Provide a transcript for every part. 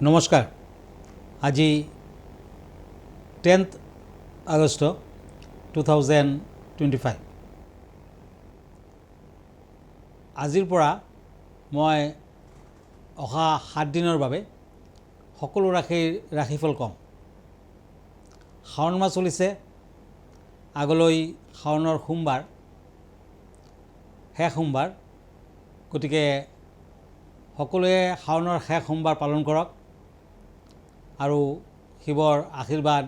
নমস্কাৰ। আজি 10th আগষ্ট 2025। আজিৰ পৰা মই অহা 7 দিনৰ বাবে সকলো ৰাশিফল কম। শাওণ মাহ চলিছে, আগলৈ শাওণৰ সোমবাৰ, শেষ সোমবাৰ, গতিকে সকলোৱে শাওণৰ শেষ সোমবাৰ পালন কৰক আৰু শিৱৰ আশীৰ্বাদ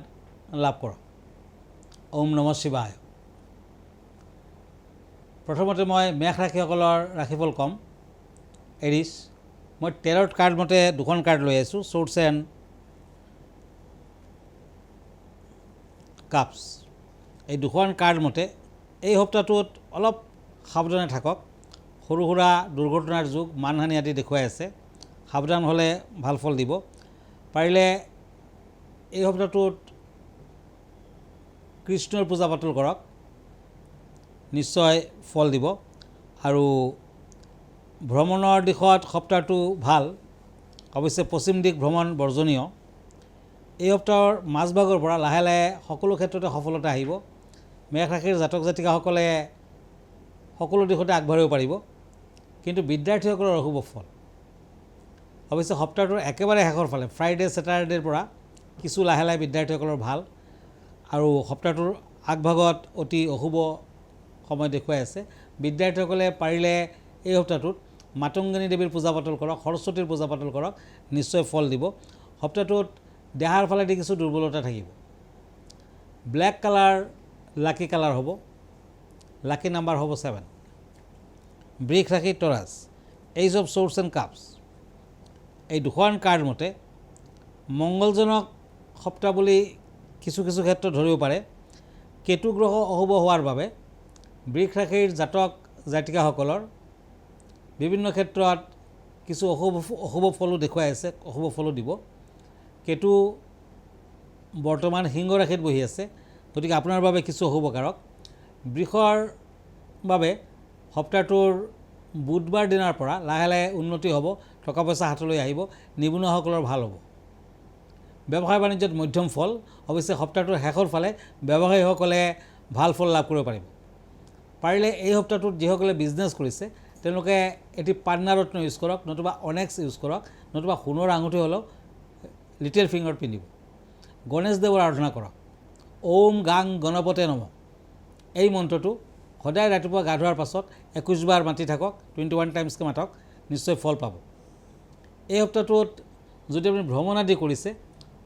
লাভ কৰক। ওম নমঃ শিৱায়। প্ৰথমতে মই মেষ ৰাশিসকলৰ ৰাশিফল ক'ম। এৰিছ, মই টেৰট কাৰ্ড মতে দুখন কাৰ্ড লৈ আহিছোঁ, ছৰ্ডছ এণ্ড কাপছ। এই দুখন কাৰ্ড মতে এই সপ্তাহটোত অলপ সাৱধানে থাকক। সৰু সুৰা দুৰ্ঘটনাৰ যুগ, মানহানি আদি দেখুৱাই আছে। সাৱধান হ'লে ভাল ফল দিব। পাৰিলে এই সপ্তাহটোত কৃষ্ণৰ পূজা পাতল কৰক, নিশ্চয় ফল দিব। আৰু ভ্ৰমণৰ দিশত সপ্তাহটো ভাল, অৱশ্যে পশ্চিম দিশ ভ্ৰমণ বৰ্জনীয়। এই সপ্তাহৰ মাজভাগৰ পৰা লাহে লাহে সকলো ক্ষেত্ৰতে সফলতা আহিব। মেষ ৰাশিৰ জাতক জাতিকাসকলে সকলো দিশতে আগবাঢ়িব পাৰিব, কিন্তু বিদ্যাৰ্থীসকলৰ অশুভ ফল। অৱশ্যে সপ্তাহটোৰ একেবাৰে শেষৰ ফালে ফ্ৰাইডে ছেটাৰডেৰ পৰা কিছু লাহে লাহে বিদ্যাৰ্থীসকলৰ ভাল, আৰু সপ্তাহটোৰ আগভাগত অতি অশুভ সময় দেখুৱাই আছে। বিদ্যাৰ্থীসকলে পাৰিলে এই সপ্তাহটোত মাতংগিনী দেৱীৰ পূজা পাতল কৰক, সৰস্বতীৰ পূজা পাতল কৰক, নিশ্চয় ফল দিব। সপ্তাহটোত দেহাৰ ফালেদি কিছু দুৰ্বলতা থাকিব। ব্লেক কালাৰ লাকি কালাৰ হ'ব, লাকি নাম্বাৰ হ'ব 7। বৃষ ৰাশি টৰাছ, age of swords and cups. এই দুখন কাৰ্ড মতে মংগলজনক সপ্তাহ বুলি কিছু কিছু ক্ষেত্ৰত ধৰিব পাৰে। কেতু গ্ৰহ অশুভ হোৱাৰ বাবে বৃষ ৰাশিৰ জাতক জাতিকাসকলৰ বিভিন্ন ক্ষেত্ৰত কিছু অশুভ ফলো দেখুৱাই আছে, অশুভ ফলো দিব। কেতু বৰ্তমান সিংহ ৰাশিত বহি আছে, গতিকে আপোনাৰ বাবে কিছু অশুভ কাৰক। বৃষৰ বাবে সপ্তাহটোৰ বুধবাৰ দিনাৰ পৰা লাহে লাহে উন্নতি হ'ব, টকা পইচা হাতলৈ আহিব, নিবনুৱাসকলৰ ভাল হ'ব। ব্যৱসায় বাণিজ্যত মধ্যম ফল। অৱশ্যে সপ্তাহটোৰ শেষৰ ফালে ব্যৱসায়ীসকলে ভাল ফল লাভ কৰিব পাৰিব। পাৰিলে এই সপ্তাহটোত যিসকলে বিজনেছ কৰিছে তেওঁলোকে এটি পান্নাৰত্ন ইউজ কৰক, নতুবা অনেক্স ইউজ কৰক, নতুবা সোণৰ আঙুঠি হ'লেও লিটিল ফিংগাৰত পিন্ধিব। গণেশ দেৱৰ আৰাধনা কৰক। ওম গাং গণপতে নমঃ, এই মন্ত্ৰটো সদায় ৰাতিপুৱা গা ধোৱাৰ পাছত 21 বাৰ মাতি থাকক, 21 টাইমছকৈ মাতক, নিশ্চয় ফল পাব। এই সপ্তাহটোত যদি আপুনি ভ্ৰমণ আদি কৰিছে,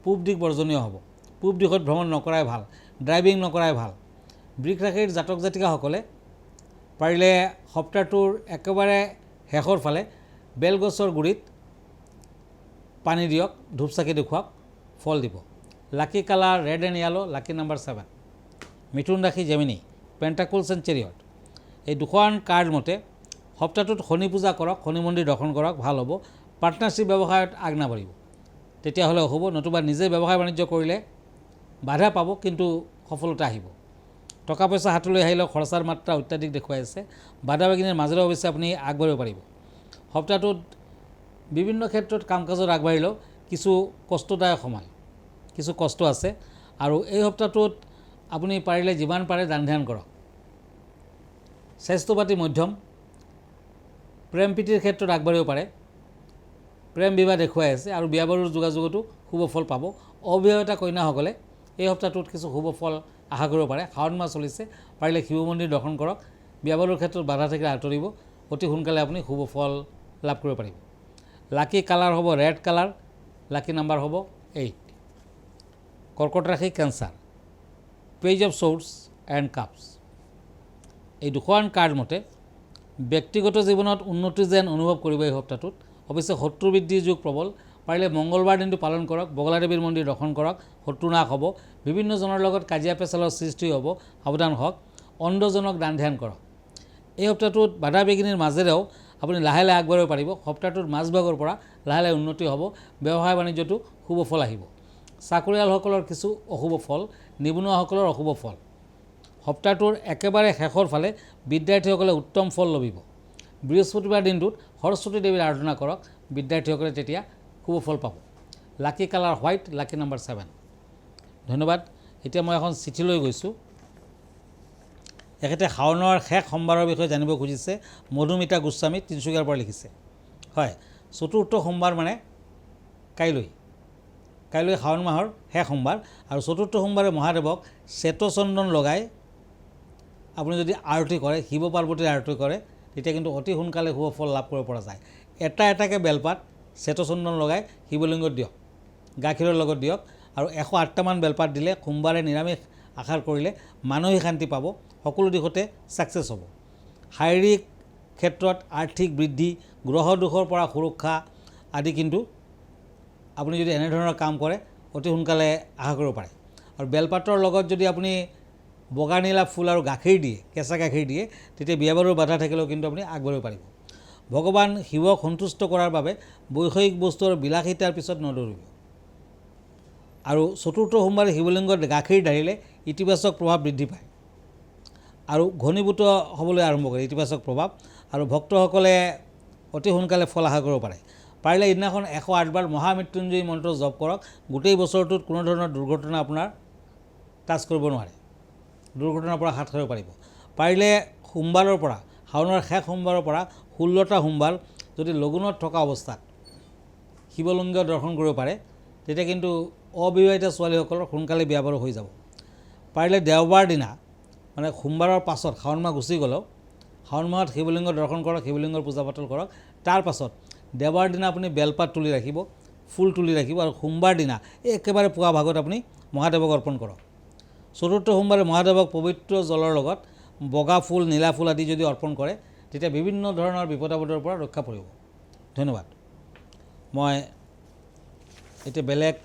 পূব দিশ বৰ্জনীয় হ'ব। পূব দিশত ভ্ৰমণ নকৰাই ভাল, ড্ৰাইভিং নকৰাই ভাল। বৃষ ৰাশিৰ জাতক জাতিকাসকলে পাৰিলে সপ্তাহটোৰ একেবাৰে শেষৰ ফালে বেলগছৰ গুৰিত পানী দিয়ক, ধূপচাকি দেখুৱাওক, ফল দিব। Lucky colour red and yellow, lucky number 7। মিথুন ৰাশি জেমিনি, পেণ্টাকলছ এণ্ড চেৰিয়ট। এই দুখন কাৰ্ড মতে সপ্তাহটোত শনি পূজা কৰক, শনি মন্দিৰ দৰ্শন কৰক, ভাল হ'ব। পাৰ্টনাৰশ্বিপ ব্যৱসায়ত আগ নাবাঢ়িব, তেতিয়াহ'লে হ'ব। নতুবা নিজে ব্যৱসায় বাণিজ্য কৰিলে বাধা পাব, কিন্তু সফলতা আহিব। টকা পইচা হাতলৈ আহিলেও খৰচাৰ মাত্ৰা অত্যাধিক দেখুৱাই আছে। বাধা বিঘিনিৰ মাজেৰে অৱশ্যে আপুনি আগবাঢ়িব পাৰিব। সপ্তাহটোত বিভিন্ন ক্ষেত্ৰত কাম কাজত আগবাঢ়িলেও কিছু কষ্টদায়ক সময়, কিছু কষ্ট আছে। আৰু এই সপ্তাহটোত আপুনি পাৰিলে যিমান পাৰে দান ধ্যান কৰক। স্বাস্থ্য পাতি মধ্যম। প্ৰেম প্ৰীতিৰ ক্ষেত্ৰত আগবাঢ়িব পাৰে, প্ৰেম বিবাহ দেখুৱাই আছে, আৰু বিয়া বাৰুৰ যোগাযোগতো শুভ ফল পাব। অবিবাহিতা কন্যাসকলে এই সপ্তাহটোত কিছু শুভ ফল আশা কৰিব পাৰে। শাওণ মাহ চলিছে, পাৰিলে শিৱ মন্দিৰ দৰ্শন কৰক। বিয়া বাৰুৰ ক্ষেত্ৰত বাধা থাকিলে আঁতৰিব, অতি সোনকালে আপুনি শুভ ফল লাভ কৰিব পাৰিব। লাকি কালাৰ হ'ব ৰেড কালাৰ, লাকি নাম্বাৰ হ'ব 8। কৰ্কট ৰাশি cancer, page of swords and cups. এই দুখন কাৰ্ড মতে ব্যক্তিগত জীৱনত উন্নতি যেন অনুভৱ কৰিব এই সপ্তাহটোত। অৱশ্যে শত্ৰু বৃদ্ধিৰ যুগ প্ৰবল। পাৰিলে মংগলবাৰ দিনটো পালন কৰক, বগলা দেৱীৰ মন্দিৰ দৰ্শন কৰক, শত্ৰু নাশ হ'ব। বিভিন্নজনৰ লগত কাজিয়া পেচালৰ সৃষ্টি হ'ব, সাৱধান হওক। অন্ধজনক দান ধ্যান কৰক। এই সপ্তাহটোত বাধা বিঘিনিৰ মাজেৰেও আপুনি লাহে লাহে আগবাঢ়িব পাৰিব। সপ্তাহটোৰ মাজভাগৰ পৰা লাহে লাহে উন্নতি হ'ব, ব্যৱসায় বাণিজ্যতো শুভ ফল আহিব। চাকৰিয়ালসকলৰ কিছু অশুভ ফল, নিবনুৱাসকলৰ অশুভ ফল। সপ্তাহটোৰ একেবাৰে শেষৰ ফালে বিদ্যাৰ্থীসকলে উত্তম ফল লভিব। বৃহস্পতিবাৰ দিনটোত সৰস্বতী দেৱীৰ আৰাধনা কৰক, বিদ্যাৰ্থীসকলে তেতিয়া শুভ ফল পাব। লাকি কালাৰ হোৱাইট, লাকি নাম্বাৰ 7। ধন্যবাদ। এতিয়া মই এখন চিঠি লৈ গৈছোঁ। এখেতে শাওনৰ শেষ সোমবাৰৰ বিষয়ে জানিব খুজিছে। মধুমিতা গোস্বামী তিনিচুকীয়াৰ পৰা লিখিছে। হয়, চতুৰ্থ সোমবাৰ মানে কাইলৈ শাওণ মাহৰ শেষ সোমবাৰ, আৰু চতুৰ্থ সোমবাৰে মহাদেৱক শ্বেতচন্দন লগাই আপুনি যদি আৰতি কৰে, শিৱ পাৰ্বতীৰ আৰতি কৰে, তেতিয়া কিন্তু অতি সোনকালে শুভ ফল লাভ কৰিব পৰা যায়। এটাকৈ বেলপাত শ্বেতচন্দন লগাই শিৱলিংগত দিয়ক, গাখীৰৰ লগত দিয়ক, আৰু 108টামান বেলপাত দিলে সোমবাৰে নিৰামিষ আহাৰ কৰিলে মানসিক শান্তি পাব, সকলো দিশতে ছাকচেছ হ'ব। শাৰীৰিক ক্ষেত্ৰত আৰ্থিক বৃদ্ধি, গ্ৰহ দোষৰ পৰা সুৰক্ষা আদি কিন্তু আপুনি যদি এনেধৰণৰ কাম কৰে অতি সোনকালে আশা কৰিব পাৰে। আৰু বেলপাতৰ লগত যদি আপুনি বগা নীলা ফুল আৰু গাখীৰ দিয়ে, কেঁচা গাখীৰ দিয়ে, তেতিয়া বিয়া বাৰুৰ বাধা থাকিলেও কিন্তু আপুনি আগবাঢ়িব পাৰিব। ভগৱান শিৱক সন্তুষ্ট কৰাৰ বাবে বৈষয়িক বস্তুৰ বিলাসিতাৰ পিছত নদৌৰিব। আৰু চতুৰ্থ সোমবাৰে শিৱলিংগত গাখীৰ ঢালিলে ইতিবাচক প্ৰভাৱ বৃদ্ধি পায় আৰু ঘনীভূত হ'বলৈ আৰম্ভ কৰে ইতিবাচক প্ৰভাৱ, আৰু ভক্তসকলে অতি সোনকালে ফল আশা কৰিব পাৰে। পাৰিলে এইদিনাখন 108 বাৰ মহামৃত্যুঞ্জয়ী মন্ত্ৰ জপ কৰক। গোটেই বছৰটোত কোনো ধৰণৰ দুৰ্ঘটনা আপোনাৰ টাচ কৰিব নোৱাৰে, দুৰ্ঘটনাৰ পৰা হাত সাৰিব পাৰিব। পাৰিলে সোমবাৰৰ পৰা, শাওনৰ শেষ সোমবাৰৰ পৰা 16টা সোমবাৰ যদি লগুণত থকা অৱস্থাত শিৱলিংগ দৰ্শন কৰিব পাৰে, তেতিয়া কিন্তু অবিবাহিত ছোৱালীসকলৰ সোনকালে বিয়া বাৰু হৈ যাব। পাৰিলে দেওবাৰ দিনা, মানে সোমবাৰৰ পাছত শাওণ মাহ গুচি গ'লেও শাওণ মাহত শিৱলিংগ দৰ্শন কৰক, শিৱলিংগৰ পূজা পাতল কৰক। তাৰ পাছত দেওবাৰ দিনা আপুনি বেলপাত তুলি ৰাখিব, ফুল তুলি ৰাখিব, আৰু সোমবাৰ দিনা একেবাৰে পুৱা ভাগত আপুনি মহাদেৱক অৰ্পণ কৰক। চতুৰ্থ সোমবাৰে মহাদেৱক পবিত্ৰ জলৰ লগত বগা ফুল, নীলা ফুল আদি যদি অৰ্পণ কৰে, তেতিয়া বিভিন্ন ধৰণৰ বিপদ আপদৰ পৰা ৰক্ষা পৰিব। ধন্যবাদ। মই এতিয়া বেলেগ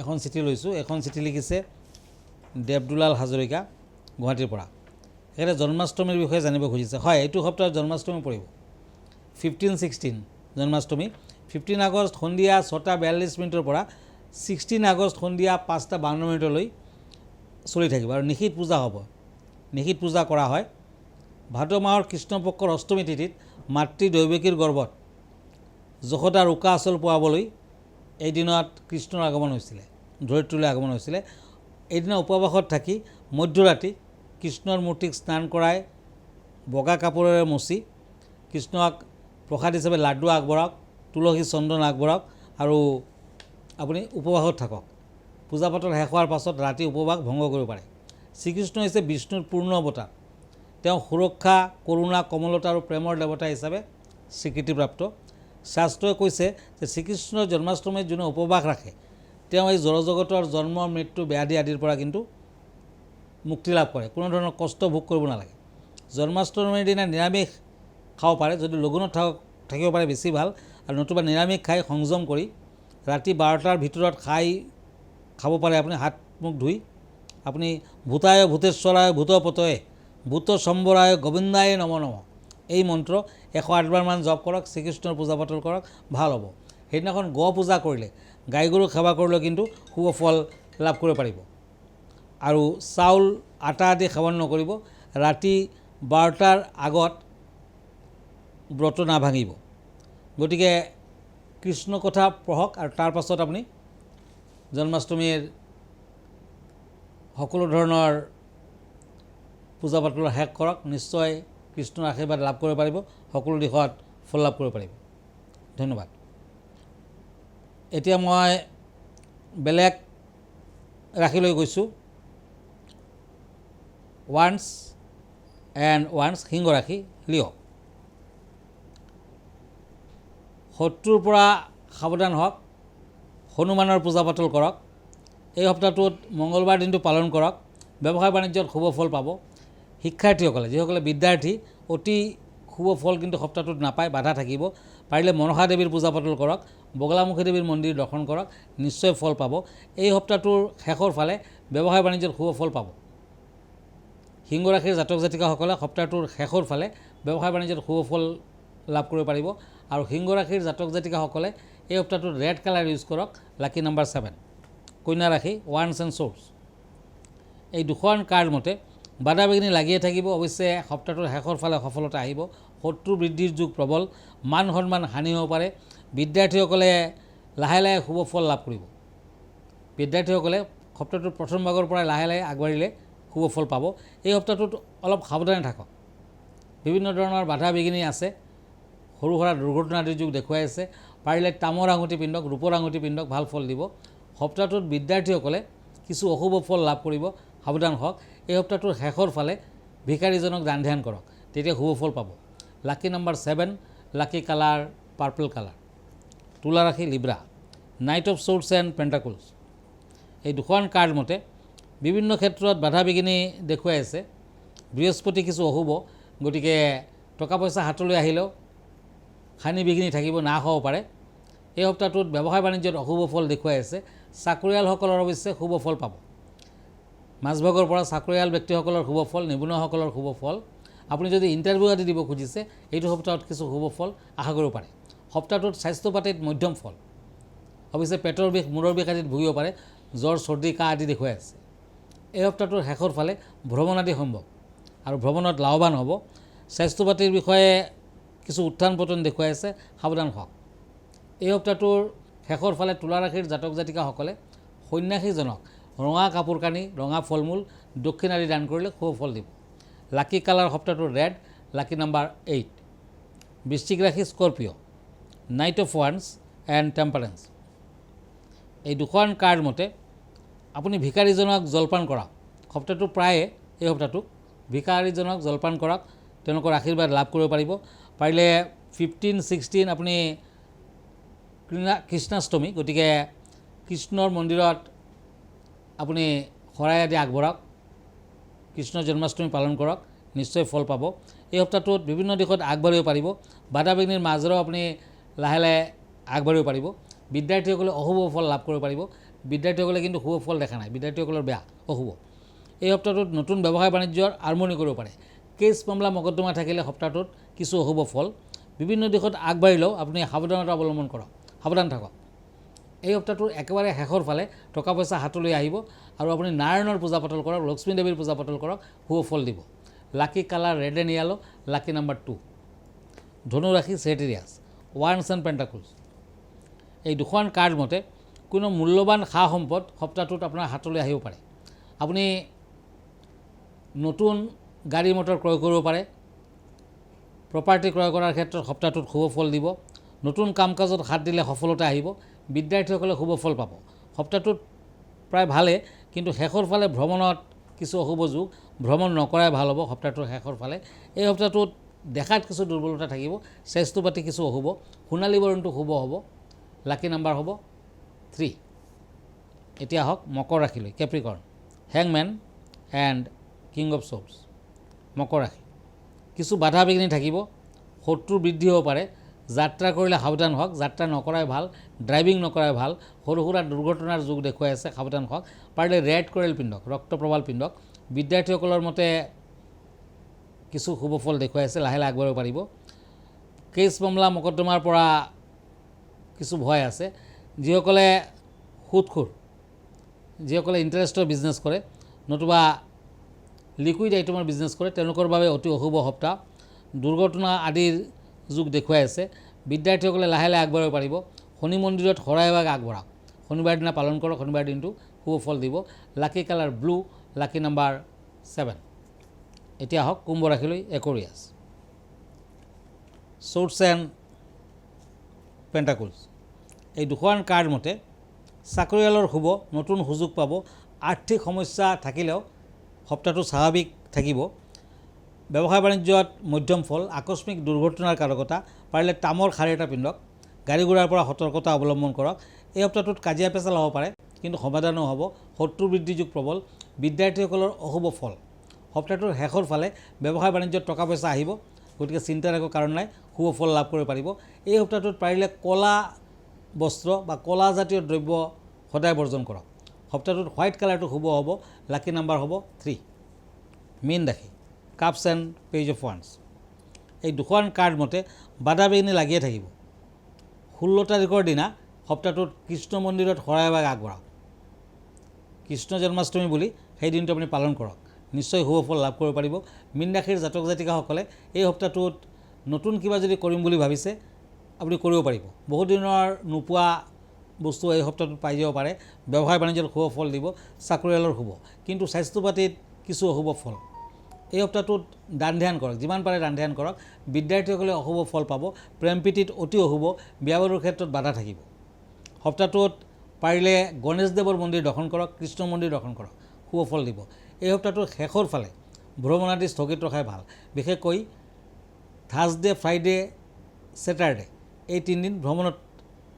এখন চিঠি লৈছোঁ। এখন চিঠি লিখিছে দেৱদুলাল হাজৰিকা, গুৱাহাটীৰ পৰা। এখেতে জন্মাষ্টমীৰ বিষয়ে জানিব খুজিছে। হয়, এইটো সপ্তাহত জন্মাষ্টমী পৰিব, 15-16 জন্মাষ্টমী। 15 আগষ্ট সন্ধিয়া 6:42 পৰা 16 আগষ্ট সন্ধিয়া 5:52 চলি থাকিব, আৰু নিশীত পূজা হ'ব। নিশীত পূজা কৰা হয়। ভাদ মাহৰ কৃষ্ণপক্ষৰ অষ্টমী তিথিত মাতৃ দৈৱকীৰ গৰ্ভত যশোদাৰ উকা আচল পোৱাবলৈ এই দিনত কৃষ্ণৰ আগমন হৈছিলে, ধৰিত্ৰীলৈ আগমন হৈছিলে। এইদিনা উপবাসত থাকি মধ্যৰাতি কৃষ্ণৰ মূৰ্তিক স্নান কৰাই বগা কাপোৰেৰে মচি কৃষ্ণক প্ৰসাদ হিচাপে লাড্ডু আগবঢ়াওক, তুলসী চন্দন আগবঢ়াওক, আৰু আপুনি উপবাসত থাকক। পূজা পাতল শেষ হোৱাৰ পাছত ৰাতি উপবাস ভংগ কৰিব পাৰে। শ্ৰীকৃষ্ণ হৈছে বিষ্ণুৰ পূৰ্ণ অৱতাৰ। তেওঁ সুৰক্ষা, কৰুণা, কমলতা আৰু প্ৰেমৰ দেৱতা হিচাপে স্বীকৃতিপ্ৰাপ্ত। শাস্ত্ৰই কৈছে যে শ্ৰীকৃষ্ণৰ জন্মাষ্টমীত যোনে উপবাস ৰাখে, তেওঁ এই জড়জগতৰ জন্ম, মৃত্যু, ব্যাধি আদিৰ পৰা কিন্তু মুক্তি লাভ কৰে, কোনো ধৰণৰ কষ্ট ভোগ কৰিব নালাগে। জন্মাষ্টমীৰ দিনা নিৰামিষ খাব পাৰে, যদি লঘুণত থাকিব পাৰে বেছি ভাল, আৰু নতুবা নিৰামিষ খাই সংযম কৰি ৰাতি 12টাৰ ভিতৰত খাব পাৰে। আপুনি হাত মুখ ধুই আপুনি ভূতায় ভূতেশ্বৰায় ভূতপতয়ে ভূত সম্বৰায় গোবিন্দায় নম নম এই মন্ত্ৰ 108 বাৰমান জপ কৰক, শ্ৰীকৃষ্ণৰ পূজা পাতল কৰক, ভাল হ'ব। সেইদিনাখন গো পূজা কৰিলে, গাই গৰু সেৱা কৰিলেও কিন্তু শুভ ফল লাভ কৰিব পাৰিব। আৰু চাউল, আটা আদি সেৱন নকৰিব। ৰাতি 12টাৰ আগত ব্ৰত নাভাঙিব। গতিকে কৃষ্ণ কথা পঢ়ক, আৰু তাৰ পাছত আপুনি জন্মাষ্টমীৰ সকলো ধৰণৰ পূজা পাতল শেষ কৰক। নিশ্চয় কৃষ্ণৰ আশীৰ্বাদ লাভ কৰিব পাৰিব, সকলো দিশত ফল লাভ কৰিব পাৰিব। ধন্যবাদ। এতিয়া মই বেলেগ ৰাশি লৈ গৈছোঁ। ওৱান্স সিংহ ৰাশি, লিঅ'। শত্ৰুৰ পৰা সাৱধান হওক, হনুমানৰ পূজা পাতল কৰক। এই সপ্তাহটোত মংগলবাৰ দিনটো পালন কৰক। ব্যৱসায় বাণিজ্যত শুভ ফল পাব। শিক্ষাৰ্থীসকলে, যিসকলে বিদ্যাৰ্থী, অতি শুভ ফল কিন্তু সপ্তাহটোত নাপায়, বাধা থাকিব। পাৰিলে মনসা দেৱীৰ পূজা পাতল কৰক, বগলামুখী দেৱীৰ মন্দিৰ দৰ্শন কৰক, নিশ্চয় ফল পাব। এই সপ্তাহটোৰ শেষৰ ফালে ব্যৱসায় বাণিজ্যত শুভ ফল পাব। সিংহ ৰাশিৰ জাতক জাতিকাসকলে সপ্তাহটোৰ শেষৰ ফালে ব্যৱসায় বাণিজ্যত শুভ ফল লাভ কৰিব পাৰিব। আৰু সিংহ ৰাশিৰ জাতক জাতিকাসকলে এই সপ্তাহটোত ৰেড কালাৰ ইউজ কৰক, লাকি নাম্বাৰ 7। কন্যা ৰাশি, ওৱান্স এণ্ড শ্বৰ্টছ। এই দুখন কাৰ্ড মতে বাধা বিঘিনি লাগিয়ে থাকিব। অৱশ্যে সপ্তাহটোৰ শেষৰ ফালে সফলতা আহিব। শত্ৰু বৃদ্ধিৰ যুগ প্ৰবল, মান সন্মান হানি হ'ব পাৰে। বিদ্যাৰ্থীসকলে লাহে লাহে শুভ ফল লাভ কৰিব। বিদ্যাৰ্থীসকলে সপ্তাহটোৰ প্ৰথম ভাগৰ পৰাই লাহে লাহে আগবাঢ়িলে শুভ ফল পাব। এই সপ্তাহটোত অলপ সাৱধানে থাকক। বিভিন্ন ধৰণৰ বাধা বিঘিনি আছে, সৰু সুৰা দুৰ্ঘটনা আদিৰ যুগ দেখুৱাই আছে। পাৰিলে তামৰ আঙুঠি পিন্ধক, ৰূপৰ আঙুঠি পিন্ধক, ভাল ফল দিব। সপ্তাহটোত বিদ্যাৰ্থীসকলে কিছু অশুভ ফল লাভ কৰিব, সাৱধান হওক। এই সপ্তাহটোৰ শেষৰ ফালে ভিকাৰীজনক দান ধ্যান কৰক, তেতিয়া শুভ ফল পাব। Lucky number 7, lucky colour purple colour. তুলা ৰাশি Libra, knight of swords and pentacles. এই দুখন কাৰ্ড মতে বিভিন্ন ক্ষেত্ৰত বাধা বিঘিনি দেখুৱাই আছে। বৃহস্পতি কিছু অশুভ, গতিকে টকা পইচা হাতলৈ আহিলেও হানি বিঘিনি থাকিব, নাশ হ'ব পাৰে। এই সপ্তাহটোত ব্যৱসায় বাণিজ্যত অশুভ ফল দেখুৱাই আছে। চাকৰিয়ালসকলৰ অৱশ্যে শুভ ফল পাব। মাজভাগৰ পৰা চাকৰিয়াল ব্যক্তিসকলৰ শুভ ফল, নিবনুৱাসকলৰ শুভ ফল। আপুনি যদি ইণ্টাৰভিউ আদি দিব খুজিছে, এইটো সপ্তাহত কিছু শুভ ফল আশা কৰিব পাৰে। সপ্তাহটোত স্বাস্থ্য পাতিত মধ্যম ফল। অৱশ্যে পেটৰ বিষ, মূৰৰ বিষ আদিত ভুগিব পাৰে, জ্বৰ, চৰ্দি, কাহ আদি দেখুৱাই আছে। এই সপ্তাহটোৰ শেষৰ ফালে ভ্ৰমণ আদি সম্ভৱ আৰু ভ্ৰমণত লাভৱান হ'ব। স্বাস্থ্য পাতিৰ বিষয়ে কিছু উত্থান পতন দেখুৱাই আছে, সাৱধান হওক। এই সপ্তাহটোৰ শেষৰ ফালে তুলা ৰাশিৰ জাতক জাতিকাসকলে সন্ন্যাসীজনক ৰঙা কাপোৰ কানি, ৰঙা ফল মূল, দক্ষিণ আদি দান কৰিলে শুভ ফল দিব। লাকি কালাৰ সপ্তাহটোৰ ৰেড, লাকি নাম্বাৰ 8। বৃশ্চিক ৰাশি স্কৰপিঅ', নাইট অফ ওৱান্স এণ্ড টেম্পাৰেন্স। এই দুখন কাৰ্ড মতে আপুনি ভিকাৰীজনক জলপান কৰাওক। সপ্তাহটো প্ৰায়ে এই সপ্তাহটোক ভিকাৰীজনক জলপান কৰাওক, তেওঁলোকৰ আশীৰ্বাদ লাভ কৰিব পাৰিব। পাৰিলে 15, 16 আপুনি কৃষ্ণাষ্টমী, গতিকে কৃষ্ণৰ মন্দিৰত আপুনি শৰাই আদি আগবঢ়াওক, কৃষ্ণ জন্মাষ্টমী পালন কৰক, নিশ্চয় ফল পাব। এই সপ্তাহটোত বিভিন্ন দিশত আগবাঢ়িব পাৰিব। বাধা বিঘিনিৰ মাজেৰেও আপুনি লাহে লাহে আগবাঢ়িব পাৰিব। বিদ্যাৰ্থীসকলে অশুভ ফল লাভ কৰিব পাৰিব। বিদ্যাৰ্থীসকলে কিন্তু শুভ ফল দেখা নাই, বিদ্যাৰ্থীসকলৰ বেয়া, অশুভ। এই সপ্তাহটোত নতুন ব্যৱসায় বাণিজ্যৰ আৰম্ভণি কৰিব পাৰে। কেছ মামলা মকদ্দমা থাকিলে সপ্তাহটোত কিছু অশুভ ফল। বিভিন্ন দিশত আগবাঢ়িলেও আপুনি সাৱধানতা অৱলম্বন কৰক, সাৱধান থাকক। এই সপ্তাহটোৰ একেবাৰে শেষৰ ফালে টকা পইচা হাতলৈ আহিব আৰু আপুনি নাৰায়ণৰ পূজা পাতল কৰক, লক্ষ্মী দেৱীৰ পূজা পাতল কৰক, শুভ ফল দিব। Lucky colour red and yellow, lucky number 2। ধনু ৰাশি ছেজিটেৰিয়াছ, ওৱান্স এণ্ড পেণ্টাকলছ। এই দুখন কাৰ্ড মতে কোনো মূল্যৱান সা সম্পদ সপ্তাহটোত আপোনাৰ হাতলৈ আহিব পাৰে। আপুনি নতুন গাড়ী মটৰ ক্ৰয় কৰিব পাৰে। প্ৰপাৰ্টি ক্ৰয় কৰাৰ ক্ষেত্ৰত সপ্তাহটোত শুভ ফল দিব। নতুন কাম কাজত হাত দিলে সফলতা আহিব। বিদ্যাৰ্থীসকলে শুভ ফল পাব। সপ্তাহটোত প্ৰায় ভালেই, কিন্তু শেষৰ ফালে ভ্ৰমণত কিছু অশুভ যোগ, ভ্ৰমণ নকৰাই ভাল হ'ব সপ্তাহটোৰ শেষৰ ফালে। এই সপ্তাহটোত দেখাত কিছু দুৰ্বলতা থাকিব, স্বাস্থ্য পাতি কিছু অশুভ। সোণালী বৰণটো শুভ হ'ব। লাকি নাম্বাৰ হ'ব 3। এতিয়া আহক মকৰ ৰাশিলৈ, কেপ্ৰিকৰ্ণ, হেংমেন এণ্ড কিং অফ শ্বৰ্টছ। মকৰ ৰাশি কিছু বাধা বিঘিনি থাকিব, শত্ৰু বৃদ্ধি হ'ব পাৰে। যাত্ৰা কৰিলে সাৱধান হওক, যাত্ৰা নকৰাই ভাল, ড্ৰাইভিং নকৰাই ভাল। সৰু সুৰা দুৰ্ঘটনাৰ যুগ দেখুৱাই আছে, সাৱধান হওক। পাৰিলে ৰেড কৰেল পিন্ধক, ৰক্ত প্ৰবাল পিন্ধক। বিদ্যাৰ্থীসকলৰ মতে কিছু শুভ ফল দেখুৱাই আছে, লাহে লাহে আগবাঢ়িব পাৰিব। কেছ মামলা মকদ্দমাৰ পৰা কিছু ভয় আছে। যিসকলে সুদখোৰ, যিসকলে ইণ্টাৰেষ্টৰ বিজনেছ কৰে নতুবা লিকুইড আইটেমৰ বিজনেছ কৰে, তেওঁলোকৰ বাবে অতি অশুভ সপ্তাহ। দুৰ্ঘটনা আদিৰ যুগ দেখুৱাই আছে। বিদ্যাৰ্থীসকলে লাহে লাহে আগবাঢ়িব পাৰিব। শনি মন্দিৰত শৰাই এভাগ আগবঢ়াওক, শনিবাৰ দিনা পালন কৰক, শনিবাৰ দিনটো শুভ ফল দিব। লাকি কালাৰ ব্লু, লাকি নাম্বাৰ 7। এতিয়া আহক কুম্ভ ৰাশিলৈ, একুৰিয়াছ, শ্বৰ্টছ এণ্ড পেণ্টাকলছ। এই দুখন কাৰ্ড মতে চাকৰিয়ালৰ শুভ, নতুন সুযোগ পাব। আৰ্থিক সমস্যা থাকিলেও সপ্তাহটো স্বাভাৱিক থাকিব। ব্যৱসায় বাণিজ্যত মধ্যম ফল, আকস্মিক দুৰ্ঘটনাৰ কাৰকতা। পাৰিলে তামৰ শাৰী এটা পিন্ধক, গাড়ী ঘোঁৰাৰ পৰা সতৰ্কতা অৱলম্বন কৰক। এই সপ্তাহটোত কাজিয়া পেচাল হ'ব পাৰে, কিন্তু সমাধানো হ'ব। শত্ৰু বৃদ্ধি যুগ প্ৰবল। বিদ্যাৰ্থীসকলৰ অশুভ ফল। সপ্তাহটোৰ শেষৰ ফালে ব্যৱসায় বাণিজ্যত টকা পইচা আহিব, গতিকে চিন্তাৰ একো কাৰণ নাই, শুভ ফল লাভ কৰিব পাৰিব। এই সপ্তাহটোত পাৰিলে ক'লা বস্ত্ৰ বা ক'লাজাতীয় দ্ৰব্য সদায় বৰ্জন কৰক। সপ্তাহটোত হোৱাইট কালাৰটো শুভ হ'ব। লাকি নাম্বাৰ হ'ব 3। মীন ৰাশি, cups and page of once. এই দুখন কাৰ্ড মতে বাধা বিঘিনি লাগিয়ে থাকিব। 16 তাৰিখৰ দিনা সপ্তাহটোত কৃষ্ণ মন্দিৰত শৰাই এভাগ আগবঢ়াওক। কৃষ্ণ জন্মাষ্টমী বুলি সেই দিনটো আপুনি পালন কৰক, নিশ্চয় শুভ ফল লাভ কৰিব পাৰিব। মীন ৰাশিৰ জাতক জাতিকাসকলে এই সপ্তাহটোত নতুন কিবা যদি কৰিম বুলি ভাবিছে আপুনি কৰিব পাৰিব। বহুদিনৰ নোপোৱা বস্তু এই সপ্তাহটোত পাই যাব পাৰে। ব্যৱসায় বাণিজ্যত শুভ ফল দিব, চাকৰিয়ালৰ শুভ, কিন্তু স্বাস্থ্য পাতিত কিছু অশুভ ফল। এই সপ্তাহটোত দান ধ্যান কৰক, যিমান পাৰে দান ধ্যান কৰক। বিদ্যাৰ্থীসকলে অশুভ ফল পাব, প্ৰেম প্ৰীতিত অতি অশুভ, বিয়া বাৰুৰ ক্ষেত্ৰত বাধা থাকিব। সপ্তাহটোত পাৰিলে গণেশদেৱৰ মন্দিৰ দৰ্শন কৰক, কৃষ্ণ মন্দিৰ দৰ্শন কৰক, শুভ ফল দিব। এই সপ্তাহটোৰ শেষৰ ফালে ভ্ৰমণ আদি স্থগিত ৰখাই ভাল। বিশেষকৈ থাৰ্ছডে, ফ্ৰাইডে, ছেটাৰডে এই তিনিদিন ভ্ৰমণত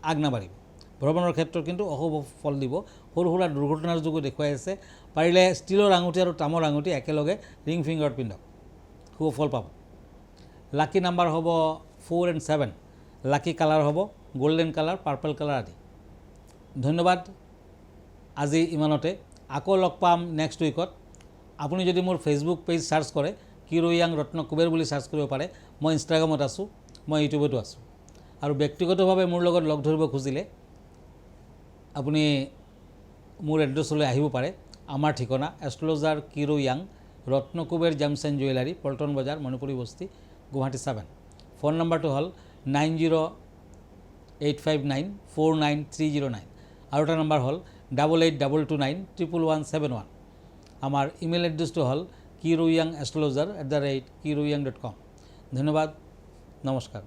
আগ নাবাঢ়িব। ভ্ৰমণৰ ক্ষেত্ৰত কিন্তু অশুভ ফল দিব। সৰু সুৰা দুৰ্ঘটনাৰ যোগো দেখুৱাই আছে। পাৰিলে ষ্টীলৰ আঙুঠি আৰু তামৰ আঙুঠি একেলগে ৰিং ফিংগাৰত পিন্ধক, শুভ ফল পাব। লাকি নাম্বাৰ হ'ব 4 and 7। লাকি কালাৰ হ'ব গল্ডেন কালাৰ, পাৰ্পল কালাৰ আদি। ধন্যবাদ, আজি ইমানতে। আকৌ লগ পাম নেক্সট উইকত। আপুনি যদি মোৰ ফেচবুক পেজ চাৰ্চ কৰে, কিৰো য়াং ৰত্ন কুবেৰ বুলি চাৰ্চ কৰিব পাৰে। মই ইনষ্টাগ্ৰামত আছোঁ, মই ইউটিউবতো আছোঁ। আৰু ব্যক্তিগতভাৱে মোৰ লগত লগ ধৰিব খুজিলে আপুনি মোৰ এড্ৰেছলৈ আহিব পাৰে। আমাৰ ঠিকনা এষ্ট্ৰলজাৰ কিৰো য়াং, Ratna Kuber gems and jewellery, Paltan Bazaar, Manipuri বস্তি, গুৱাহাটী 7। ফোন নম্বৰটো হ'ল 9085949309। আৰু এটা নম্বৰ হ'ল 8822911171। আমাৰ ইমেইল এড্ৰেছটো হ'ল kiroyangastrologer@kiroyang.com। ধন্যবাদ, নমস্কাৰ।